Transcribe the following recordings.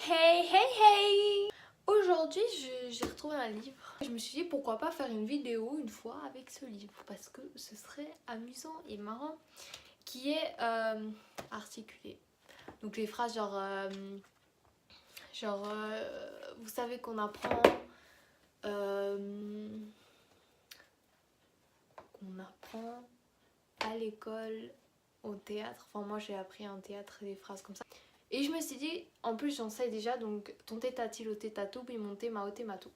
Hey hey hey! Aujourd'hui j'ai retrouvé un livre. Je me suis dit pourquoi pas faire une vidéo une fois avec ce livre parce que ce serait amusant et marrant qui est articulé. Donc les phrases vous savez qu'on apprend à l'école, au théâtre. Enfin moi j'ai appris en théâtre des phrases comme ça. Et je me suis dit, en plus j'en sais déjà, donc ton tétati, le tétatou, bimonté, maoté, matou.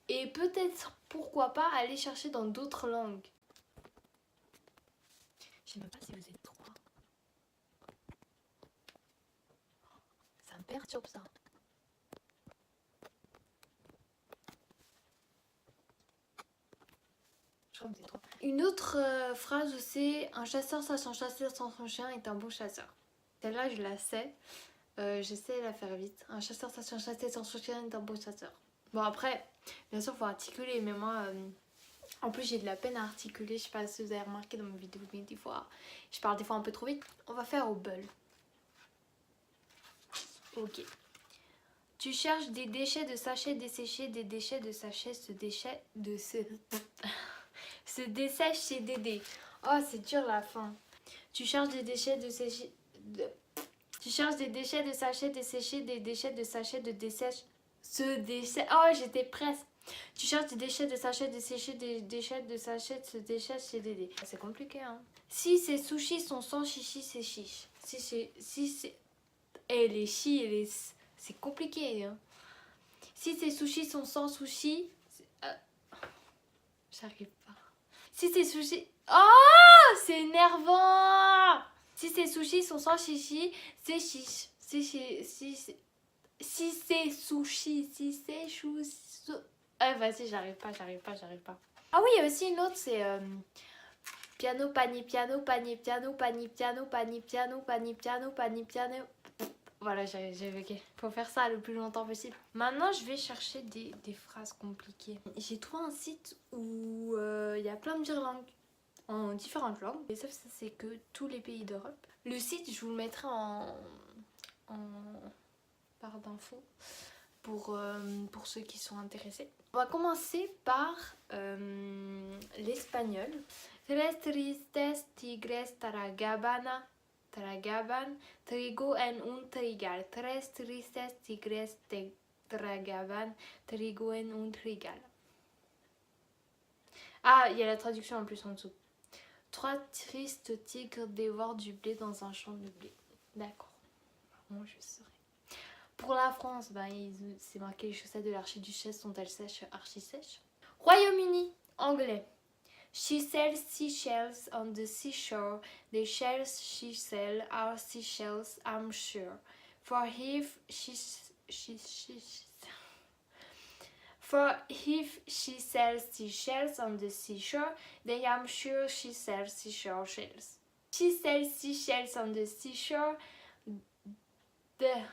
Et peut-être, pourquoi pas, aller chercher dans d'autres langues. Je sais même pas si vous êtes trois. Ça me perturbe ça. Je crois que vous êtes trois. Une autre phrase c'est un chasseur sans son chasseur sans son chien est un bon chasseur. Celle-là je la sais. J'essaie de la faire vite. Un chasseur sans son chasseur sans son chien est un bon chasseur. Bon après, bien sûr faut articuler, mais moi... En plus j'ai de la peine à articuler, je sais pas si vous avez remarqué dans mes vidéos, mais des fois je parle des fois un peu trop vite. On va faire au bol. Ok. Tu cherches des déchets de sachets desséchés, des déchets de sachets se déchets de se dessèche chez Dédé. Oh c'est dur la fin. Tu cherches des déchets de sécher... Tu cherches des déchets de sachets desséchés, des déchets de sachets de dessèche... Se déchets... Oh j'étais presque. Tu cherches des déchets de sachets desséchés, des déchets de sachets se déchèchent chez Dédé. C'est compliqué hein. Si ces sushis sont sans chichi, c'est chiche. Si c'est... Et les chi et les... C'est compliqué hein. Si ces sushis sont sans sushis... J'arrive pas. Si ces sushis... Oh c'est énervant. Si ces sushis sont sans chichi, c'est chiche. Si c'est sushi, si c'est chou... vas-y, j'arrive pas. Ah oui, il y a aussi une autre, c'est piano, panier, piano, panier, piano, panier, piano, panier, piano, panier, piano, panier, piano. Voilà, j'ai ok. Faut faire ça le plus longtemps possible. Maintenant, je vais chercher des phrases compliquées. J'ai trouvé un site où il y a plein de langues en différentes langues. Et ça, c'est que tous les pays d'Europe. Le site, je vous le mettrai en barre d'infos pour ceux qui sont intéressés. On va commencer par l'espagnol. Tres tristes tigres taragaban, trigo en un trigal. Tres tristes tigres taragaban, trigo en un trigal. Ah, il y a la traduction en plus en dessous. Trois tristes tigres dévorent du blé dans un champ de blé. D'accord. Moi, je serai. Pour la France, c'est marqué les chaussettes de l'archiduchesse sont-elles sèches, archi-sèches. Royaume-Uni, anglais. She sells seashells on the seashore. The shells she sells are seashells, I'm sure. For if she sells seashells on the seashore, then I'm sure she sells seashore shells. She sells seashells on the seashore. The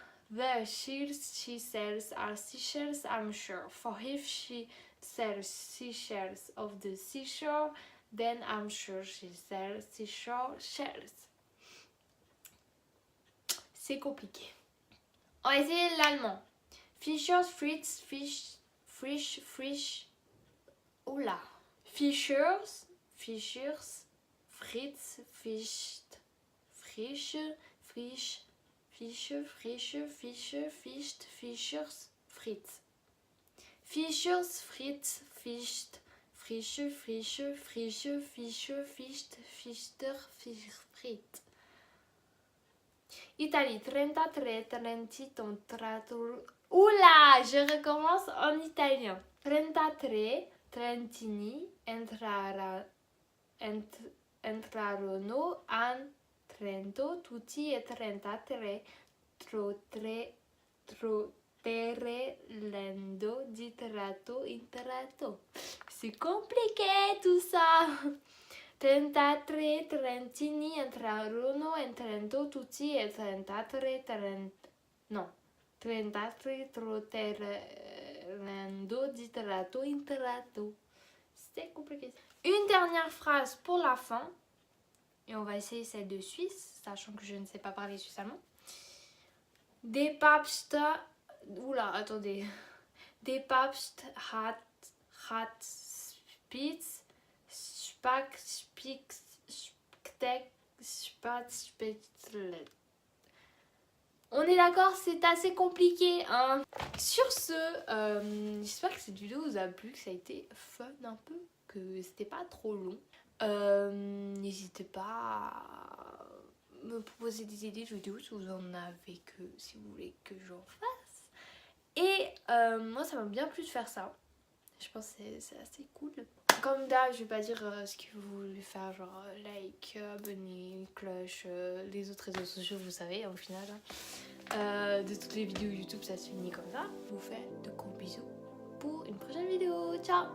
shells she sells are seashells, I'm sure. For if she sells seashells of the seashore, then I'm sure she sells seashore shells. C'est compliqué. On va essayer l'allemand. Fischers, Fritz, Frisch. Oula. Fischers, Fritz, Fischt, Frische, Frisch. Fische, Ficht, Fischers, Fritz. Fischers, Fritz, Fischt, Frische, Fische, Ficht, Fichter, Fritz. Italie, 33, 30, tratur. Oula, je recommence en italien. 33, Trentini, entrarono an Trento, tutti e 33, trotterendo di tratto in tratto. C'est compliqué tout ça. 33 Trentini entrarono in Trento, tutti e 33 trotterendo di tratto in tratto. C'est compliqué. Une dernière phrase pour la fin. Et on va essayer celle de Suisse, sachant que je ne sais pas parler suisse allemand. Der Papst Oula, attendez. Des Papst hat Spitz Spack Spix Sptek Spat Spätzle. On est d'accord, c'est assez compliqué, hein. Sur ce, j'espère que cette vidéo vous a plu, que ça a été fun un peu, que c'était pas trop long. N'hésitez pas à me proposer des idées de vidéos si vous en avez, que si vous voulez que j'en fasse. Et moi ça m'a bien plu de faire ça. Je pense que c'est assez cool. Comme d'hab, je vais pas dire ce que vous voulez faire, genre like, abonner, cloche, les autres réseaux sociaux, vous savez, au final. De toutes les vidéos YouTube, ça se finit comme ça. Je vous fais de gros bisous pour une prochaine vidéo. Ciao!